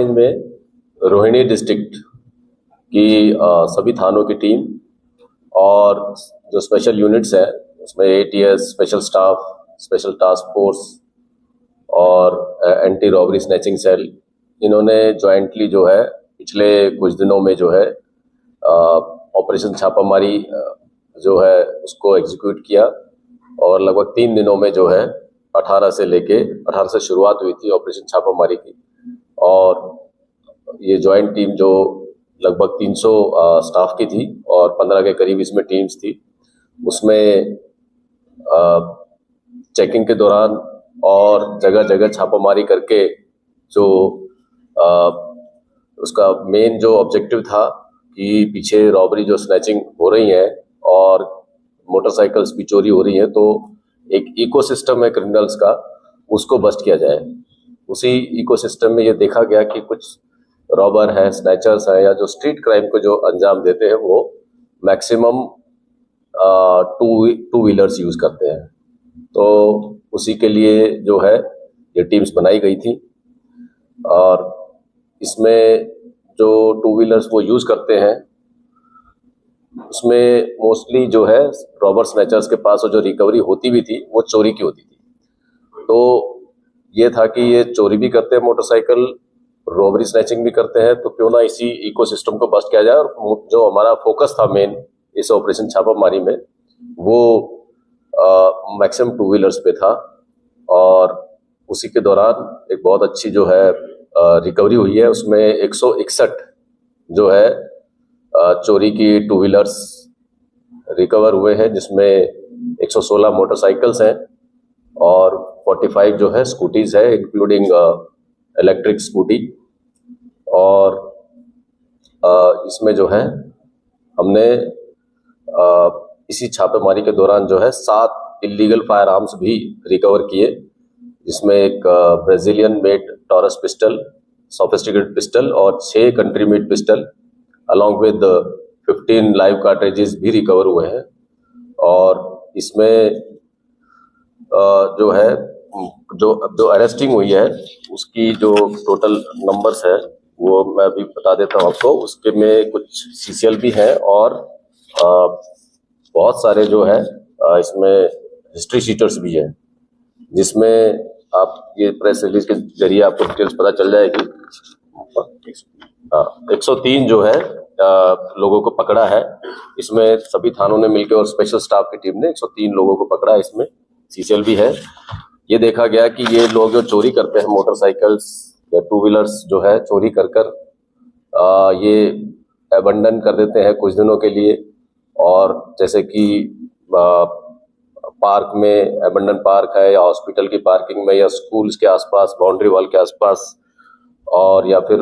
Range में Rohini district की सभी थानों की टीम और जो स्पेशल यूनिट्स है उसमें ATS, special staff, special task force और एंटी रॉबरी स्नैचिंग सेल, इन्होंने जॉइंटली जो है पिछले कुछ दिनों में जो है ऑपरेशन छापामारी जो है उसको एग्जीक्यूट किया और लगभग 3 दिनों में जो है 18 से शुरुआत हुई थी ऑपरेशन छापामारी की। और ये जॉइंट टीम जो लगभग 300 स्टाफ की थी और 15 के करीब इसमें टीम्स थी, उसमें चेकिंग के दौरान और जगह जगह छापामारी करके जो उसका मेन जो ऑब्जेक्टिव था कि पीछे रॉबरी जो स्नैचिंग हो रही है और मोटरसाइकिल्स भी चोरी हो रही है, तो एक इकोसिस्टम है क्रिमिनल्स का, उसको बस्ट किया जाए। उसी इकोसिस्टम में ये देखा गया कि कुछ रॉबर है, स्नैचर्स है, या जो स्ट्रीट क्राइम को जो अंजाम देते हैं वो मैक्सिमम टू व्हीलर्स यूज करते हैं। तो उसी के लिए जो है ये टीम्स बनाई गई थी और इसमें जो टू व्हीलर्स वो यूज करते हैं उसमें मोस्टली जो है रॉबर स्नैचर्स के पास जो रिकवरी होती भी थी वो चोरी की होती थी। तो ये था कि ये चोरी भी करते हैं मोटरसाइकिल, रॉबरी स्नैचिंग भी करते हैं, तो क्यों ना इसी इकोसिस्टम को बस्ट किया जाए। और जो हमारा फोकस था मेन इस ऑपरेशन छापामारी में वो मैक्सिमम टू व्हीलर्स पे था और उसी के दौरान एक बहुत अच्छी जो है रिकवरी हुई है। उसमें 161 जो है चोरी की टू व्हीलर्स रिकवर हुए हैं, जिसमें 116 मोटरसाइकिल्स हैं और 45 जो है स्कूटीज है, इंक्लूडिंग इलेक्ट्रिक स्कूटी। और इसमें जो है हमने इसी छापेमारी के दौरान जो है 7 इलीगल फायर आर्म्स भी रिकवर किए, जिसमें एक Brazilian made taurus pistol, sophisticated pistol और 6 country made pistol along with 15 live cartridges भी रिकवर हुए हैं। और इसमें जो है जो अरेस्टिंग हुई है उसकी जो टोटल नंबर्स है वो मैं अभी बता देता हूँ आपको। उसके में कुछ सीसीएल भी है और बहुत सारे जो है इसमें हिस्ट्री शीटर्स भी है, जिसमें आप ये प्रेस रिलीज के जरिए आपको डिटेल्स पता चल जाएगी। 103 जो है लोगों को पकड़ा है, इसमें सभी थानों ने मिलकर और स्पेशल स्टाफ की टीम ने 103 लोगों को पकड़ा है। इसमें सीसीएल भी है। ये देखा गया कि ये लोग जो चोरी करते हैं मोटरसाइकिल्स या टू व्हीलर्स जो है चोरी कर ये अबंडन कर देते हैं कुछ दिनों के लिए, और जैसे कि पार्क में, अबंडन पार्क है या हॉस्पिटल की पार्किंग में या स्कूल्स के आसपास, बाउंड्री वॉल के आसपास, और या फिर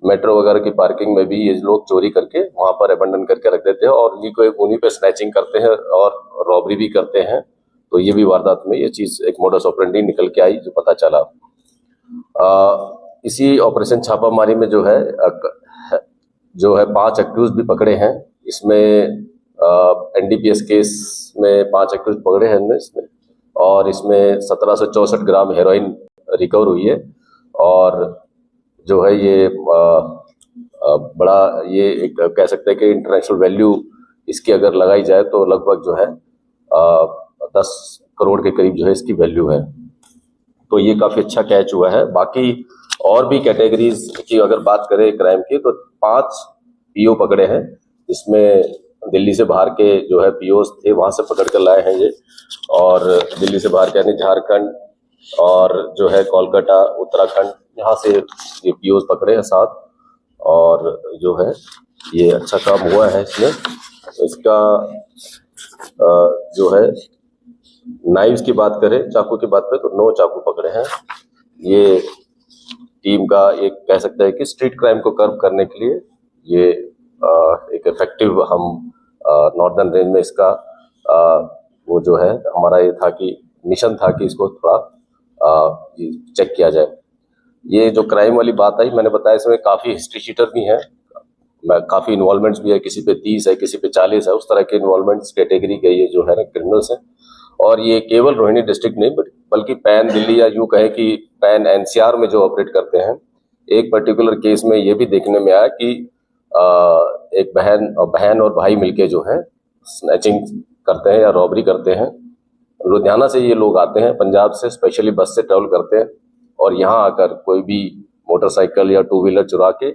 मेट्रो वगैरह की पार्किंग में भी ये लोग चोरी करके वहां पर अबंडन करके रख देते हैं और उन्हीं पे स्नैचिंग करते हैं और रॉबरी भी करते हैं। तो ये भी वारदात में ये चीज एक मोडस ऑपरेंडी निकल के आई जो पता चला। इसी ऑपरेशन छापामारी में जो है 5 एक्यूज भी पकड़े हैं। इसमें एनडीपीएस केस में 5 एक्यूज पकड़े हैं इसमें, और इसमें 1764 ग्राम हेरोइन रिकवर हुई है। और जो है ये बड़ा ये एक कह सकते हैं कि इंटरनेशनल वैल्यू इसकी अगर लगाई जाए तो लगभग जो है 10 करोड़ के करीब जो है इसकी वैल्यू है। तो ये काफी अच्छा कैच हुआ है। बाकी और भी कैटेगरीज की अगर बात करें क्राइम की तो 5 पीओ पकड़े हैं, इसमें दिल्ली से बाहर के जो है पीओस थे वहां से पकड़ कर लाए हैं ये, और दिल्ली से बाहर के यानी झारखंड और जो है कोलकाता, उत्तराखंड, यहाँ से ये पीओस पकड़े हैं 7। और जो है ये अच्छा काम हुआ है इसमें। इसका जो है नाइव्स की बात करें, चाकू की बात करें तो 9 चाकू पकड़े हैं। ये टीम का एक कह सकते हैं कि स्ट्रीट क्राइम को कर्व करने के लिए ये एक इफेक्टिव हम नॉर्दर्न रेंज में इसका वो जो है हमारा ये था कि मिशन था कि इसको थोड़ा चेक किया जाए। ये जो क्राइम वाली बात आई, मैंने बताया इसमें काफी हिस्ट्री शीटर भी हैं, काफी इन्वॉल्वमेंट्स भी है, किसी पे 30 है, किसी पे 40 है, उस तरह के इन्वॉल्वमेंट्स कैटेगरी के ये जो है ना क्रिमिनल्स हैं। और ये केवल रोहिणी डिस्ट्रिक्ट नहीं बल्कि पैन दिल्ली या यूं कहे कि पैन एनसीआर में जो ऑपरेट करते हैं, एक पर्टिकुलर केस में ये भी देखने में आया कि एक बहन और भाई मिलके जो है स्नैचिंग करते हैं या रॉबरी करते हैं। लुधियाना से ये लोग आते हैं, पंजाब से स्पेशली बस से ट्रेवल करते हैं और यहाँ आकर कोई भी मोटरसाइकिल या टू व्हीलर चुरा के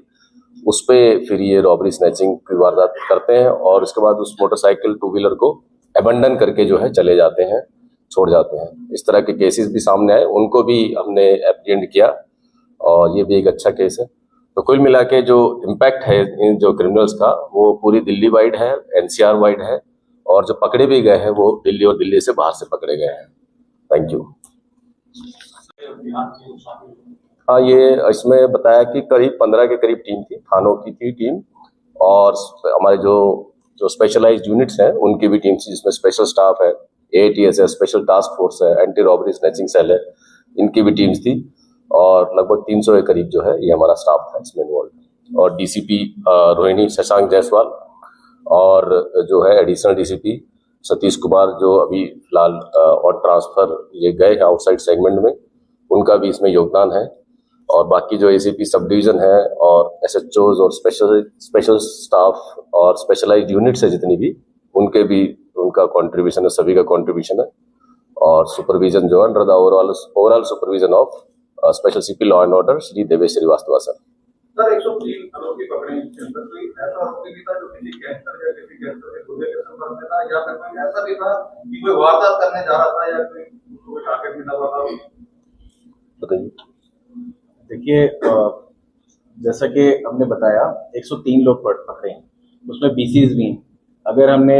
उस पे फिर ये रॉबरी स्नैचिंग की वारदात करते हैं और उसके बाद उस मोटरसाइकिल टू व्हीलर को अबंडन करके जो है चले जाते हैं, छोड़ जाते हैं। इस तरह के केसेस भी सामने आए, उनको भी हमने एप्रीहेंड किया और ये भी एक अच्छा केस है। तो कुल मिला के जो इम्पैक्ट है इन जो क्रिमिनल्स का वो पूरी दिल्ली वाइड है, एनसीआर वाइड है और जो पकड़े भी गए हैं वो दिल्ली और दिल्ली से बाहर से पकड़े गए हैं। Thank you. हाँ, ये इसमें बताया कि करीब 15 के करीब टीम थी, थानों की थी टीम और हमारे जो स्पेशलाइज्ड यूनिट्स हैं उनकी भी टीम थी, जिसमें स्पेशल स्टाफ है, एटीएस है, स्पेशल टास्क फोर्स है, एंटी रॉबरी स्नैचिंग सेल है, इनकी भी टीम्स थी और लगभग 300 के करीब जो है ये हमारा स्टाफ था इसमें इन्वॉल्व। और डीसीपी रोहिणी शशांक जायसवाल और जो है एडिशनल डीसीपी सतीश कुमार जो अभी फिलहाल ऑन ट्रांसफर ये गए हैं आउटसाइड सेगमेंट में, उनका भी इसमें योगदान है। और बाकी जो एसीपी सब डिवीजन है और एसएचओज और स्पेशल स्टाफ और स्पेशलाइज्ड यूनिट्स है जितनी भी, उनके भी उनका कंट्रीब्यूशन है, सभी का कंट्रीब्यूशन है। और सुपरविजन जो under the overall supervision of special CP law and order Shri Devesh Srivastava sir. 103 आरोपी पकड़े हैं, इसके अंदर कोई ऐसा आरोपी भी था जो किसी गैंगस्टर या किसी गैंगस्टर के गुर्दे के संपर्क में था, या फिर कोई ऐसा भी था कि कोई वारदात करने जा रहा था या कोई टारगेट मिला हुआ था? बताइए। देखिए, जैसा कि हमने बताया 103 लोग पकड़े हैं, उसमें बीसीज भी हैं। अगर हमने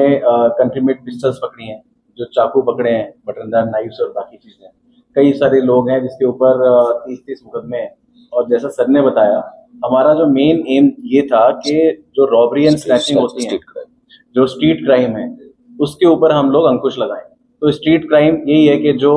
कंट्री मेड पिस्टल्स पकड़ी हैं, जो चाकू पकड़े हैं, बटनदार नाइफ्स और बाकी चीजें, कई सारे लोग हैं जिसके ऊपर 30-30 मुकदमे हैं। और जैसा सर ने बताया, हमारा जो मेन एम ये था कि जो रॉबरी एंड स्नैचिंग होती है, जो स्ट्रीट क्राइम है, उसके ऊपर हम लोग अंकुश लगाएं। तो स्ट्रीट क्राइम यही है कि जो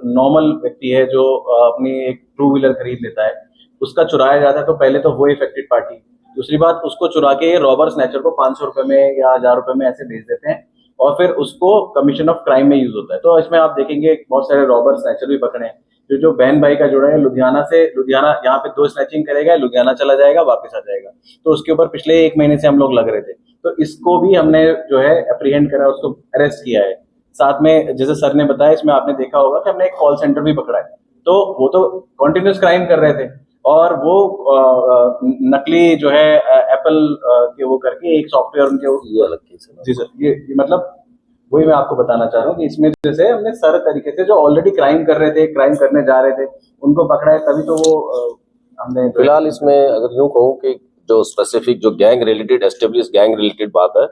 नॉर्मल व्यक्ति है जो अपनी एक टू व्हीलर खरीद लेता है, उसका चुराया जाता है, तो पहले तो वो इफेक्टेड पार्टी। दूसरी बात, उसको चुरा के रॉबर स्नैचर को 500 रुपए में या 1000 रुपए में ऐसे भेज देते हैं और फिर उसको कमीशन ऑफ क्राइम में यूज होता है। तो इसमें आप देखेंगे बहुत सारे रॉबर स्नैचर भी पकड़े हैं। जो बहन भाई का जोड़ा है, लुधियाना यहाँ पे 2 स्नैचिंग करेगा, लुधियाना चला जाएगा, वापस आ जाएगा। तो उसके ऊपर पिछले 1 महीने से हम लोग लग रहे थे, तो इसको भी हमने जो है एप्रीहेंड करा, उसको अरेस्ट किया है। साथ में जैसे सर ने बताया, इसमें आपने देखा होगा कि हमने एक कॉल सेंटर भी पकड़ा है। तो वो तो कंटिन्यूस क्राइम कर रहे थे और वो नकली जो है एप्पल के वो करके एक सॉफ्टवेयर उनके, ये अलग केस है। जी सर, ये मतलब वही मैं आपको बताना चाह रहा हूँ कि इसमें जैसे हमने सारे तरीके से जो ऑलरेडी क्राइम कर रहे थे, क्राइम करने जा रहे थे, उनको पकड़ा है, तभी तो वो हमने फिलहाल इसमें अगर यूं कहूं कि जो स्पेसिफिक जो gang related establish gang related बात है,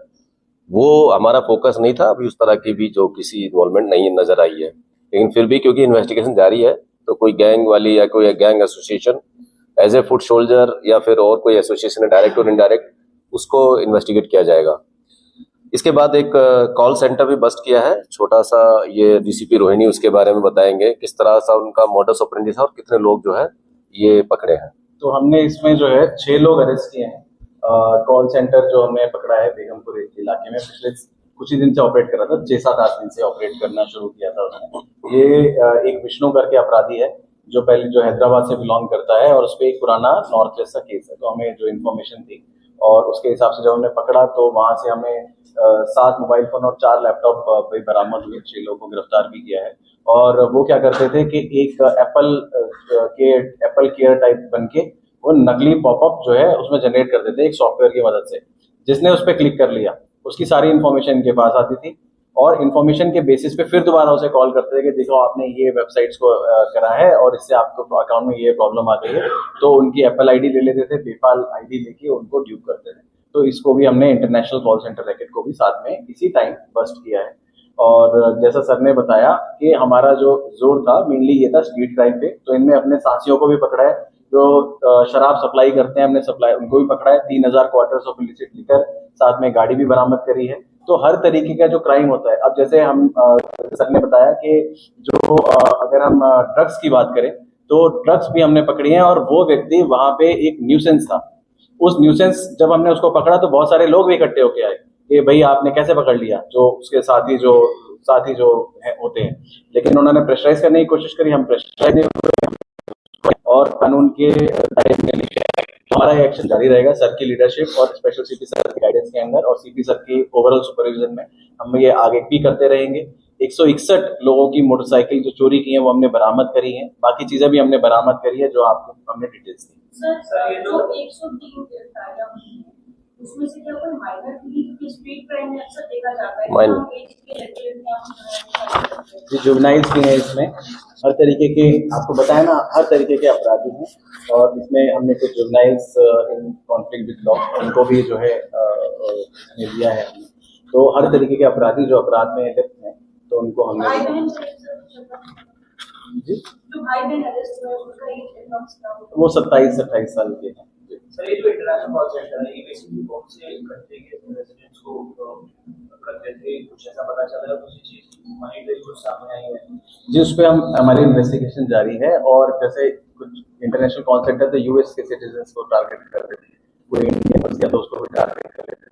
वो हमारा फोकस नहीं था। अभी उस तरह की भी जो किसी इन्वॉल्वमेंट नहीं नजर आई है, लेकिन फिर भी क्योंकि इन्वेस्टिगेशन जारी है, तो कोई गैंग वाली या कोई gang association as a foot soldier या फिर और कोई एसोसिएशन है डायरेक्ट और इनडायरेक्ट, उसको इन्वेस्टिगेट किया जाएगा। इसके बाद एक कॉल सेंटर भी बस्ट किया है छोटा सा, ये डीसीपी रोहिणी उसके बारे में बताएंगे किस तरह सा उनका मॉडस ऑपरेंडी था और कितने लोग जो है ये पकड़े हैं। तो हमने इसमें जो है 6 लोग अरेस्ट किए हैं। कॉल सेंटर जो हमने पकड़ा है बेगमपुर इलाके में, पिछले कुछ ही दिन से ऑपरेट कर रहा था, 6-7-8 दिन से ऑपरेट करना शुरू किया था उसने। ये एक विष्णु करके अपराधी है जो पहले जो हैदराबाद से बिलोंग करता है और उस पर एक पुराना नॉर्थ वेस्ट का केस है। तो हमें जो इन्फॉर्मेशन थी और उसके हिसाब से जब हमने पकड़ा, तो वहां से हमें 7 मोबाइल फोन और 4 लैपटॉप भी बरामद हुए। 6 लोगों को गिरफ्तार भी किया है। और वो क्या करते थे कि एक एप्पल केयर टाइप बन के वो नकली पॉपअप जो है उसमें जनरेट कर देते एक सॉफ्टवेयर की मदद से। जिसने उस पर क्लिक कर लिया, उसकी सारी इन्फॉर्मेशन इनके पास आती थी और इन्फॉर्मेशन के बेसिस पे फिर दोबारा उसे कॉल करते थे कि देखो आपने ये वेबसाइट्स को करा है और इससे आपको अकाउंट में ये प्रॉब्लम आ गई है। तो उनकी एप्पल आईडी ले लेते थे, पेपाल आईडी लेके उनको ड्यूप करते थे। तो इसको भी हमने इंटरनेशनल कॉल सेंटर रैकेट को भी साथ में इसी टाइम बस्ट किया है। और जैसा सर ने बताया कि हमारा जो जोर था मेनली ये था स्ट्रीट क्राइम पे, तो इनमें अपने साथियों को भी पकड़ा है जो शराब सप्लाई करते हैं, हमने सप्लाई उनको भी पकड़ा है। 3000 क्वार्टर्स ऑफ इलिसिट लिकर, साथ में गाड़ी भी बरामद करी है। तो हर तरीके का जो क्राइम होता है, अब जैसे हम सर ने बताया कि जो अगर हम ड्रग्स की बात करें तो ड्रग्स भी हमने पकड़ी हैं और वो व्यक्ति वहां पे एक न्यूसेंस था। उस न्यूसेंस जब हमने उसको पकड़ा तो बहुत सारे लोग भी इकट्ठे होके आए कि भाई आपने कैसे पकड़ लिया, जो उसके साथी जो होते हैं। लेकिन उन्होंने प्रेशराइज करने की कोशिश करी, हम प्रेशराइज नहीं, और कानून के दायरे में लेके हमारा एक्शन जारी रहेगा सर की लीडरशिप और स्पेशल सीपी सर के गाइडेंस के अंदर और सीपी सर की ओवरऑल सुपरविजन में हम ये आगे भी करते रहेंगे। 161 लोगों की मोटरसाइकिल जो चोरी की है वो हमने बरामद करी है, बाकी चीजें भी हमने बरामद करी है जो आपको हमने डिटेल्स दी। सर ये जो 103 गिरफ्तारियां हुई हैं, उसमें से क्या कोई माइनर की स्ट्रीट क्राइम में अक्सर देखा जाता है Minor. हम एज के लड़के लड़कियां जी जुवेनाइल्स भी हैं इसमें, हर तरीके के आपको बताया ना, हर तरीके के अपराधी हैं और इसमें हमने कुछ juveniles in conflict with law इनको भी जो है इसमें दिया है हमने। तो हर तरीके के अपराधी जो अपराध में लिप्त हैं तो उनको भाई हमने बहन जी जो भाई बहन अरेस्ट हुए उनका एज एप्रॉक्स वो 27-28 साल के हैं। जी। सर ये जो इंटरनेशनल कॉल सेंटर है ये बेसिकली कौन से कंट्री के रेजिडेंट्स को करते थे, कुछ ऐसा पता चला है? दूसरी चीज मनी ट्रेल कुछ सामने आई है जी उस पर हम हमारी इन्वेस्टिगेशन जारी है और जैसे कुछ इंटरनेशनल कॉल सेंटर तो यूएस के सिटीजन्स को टारगेट कर रहे थे, कोई इंडिया फंस गया तो उसको भी टारगेट कर रहे थे।